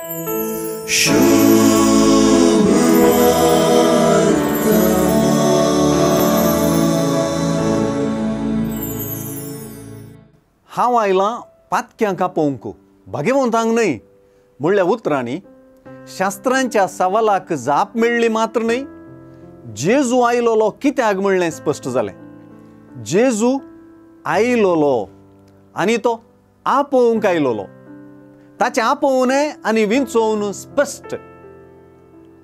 हांव आयलां पातक्यांक आपोवंक भाग्यवंतांक न्हय म्हणल्या उतरांनी शास्त्रांच्या सवालाक जाप मेळ्ळी मात्र न्हय, जेजू आयलोलो कित्याक म्हणलें स्पश्ट जालें. जेजू आयलोलो आनी तो आपोवंक आयलोलो. ताचें आपोवणें आनी विंचोवन स्पश्ट.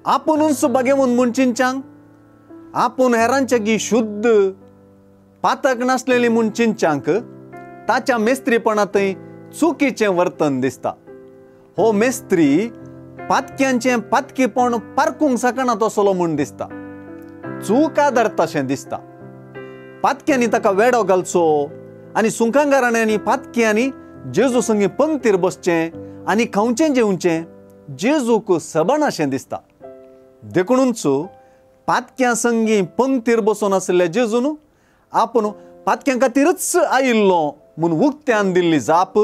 आपुणूच भाग्यवंत म्हूण चिंचांक, आपूण हेरांच्यागी शुद्ध पातक नासलेली म्हूण चिंचांक ताच्या मेस्त्रीपणांतय चुकीचें वर्तन दिसता. हो मेस्त्री पातक्यांचें पातकीपण पारखूंक शकना तसलो म्हूण दिसता. चूक आदारताशें दिसता. पातक्यांनी ताका वेडो घालचो आनी सुंकांगाराण्यांनी पातक्यांनी जेजू संगी पंक्तीर बसचें आनी खावचें जेवचें जेजूक सबणाशें दिसता. देखूनच पातक्यां संगी पंक्तीर बसून आसलेल्या जेजून आपूण पातक्यां खातीरच आयिल्लो म्हूण उक्त्यान दिल्ली जाप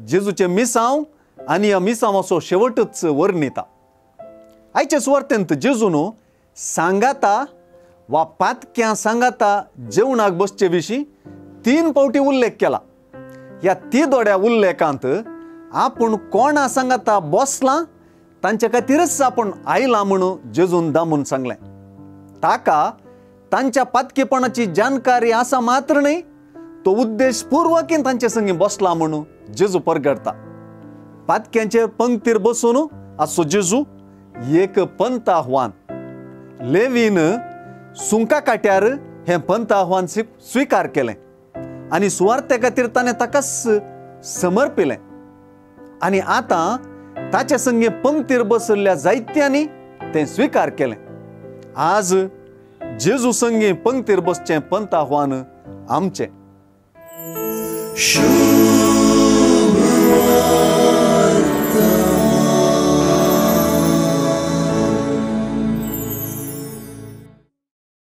जेजूचें मिसांव आनी ह्या मिसांवाचो शेवटच वर्णिता. आयचे सुवार्तेंत जेजून सांगाता वा पातक्यां सांगाता जेवणाक बसचे विशीं 3 फावटी उल्लेख केला. ह्या तिदोड्या उल्लेखांत आपूण कोणा सांगाता बसलां तांचे खातीरच आपूण आयलां म्हणून जेजून दामून सांगलें. ताका तांच्या पातकीपणाची जानकारी आसा मात्र न्हय, तो उद्देशपूर्वकीन तांचे संगी बसला म्हणून जेजू परगडता. पातक्यांचेर पंक्तीर बसून आसो जेजू एक पंत आव्हान. लेवीन सुंका काट्यार हें पंत आव्हान स्विकार केलें आनी सुवार्ते खातीर ताणें ताकाच समर्पिलें. आनी आतां ताचे संगी पंक्तीर बसल्ल्या जायत्यांनी तें स्विकार केलें. आज जेजू संगी पंक्तीर बसचें पंत आव्हान आमचें.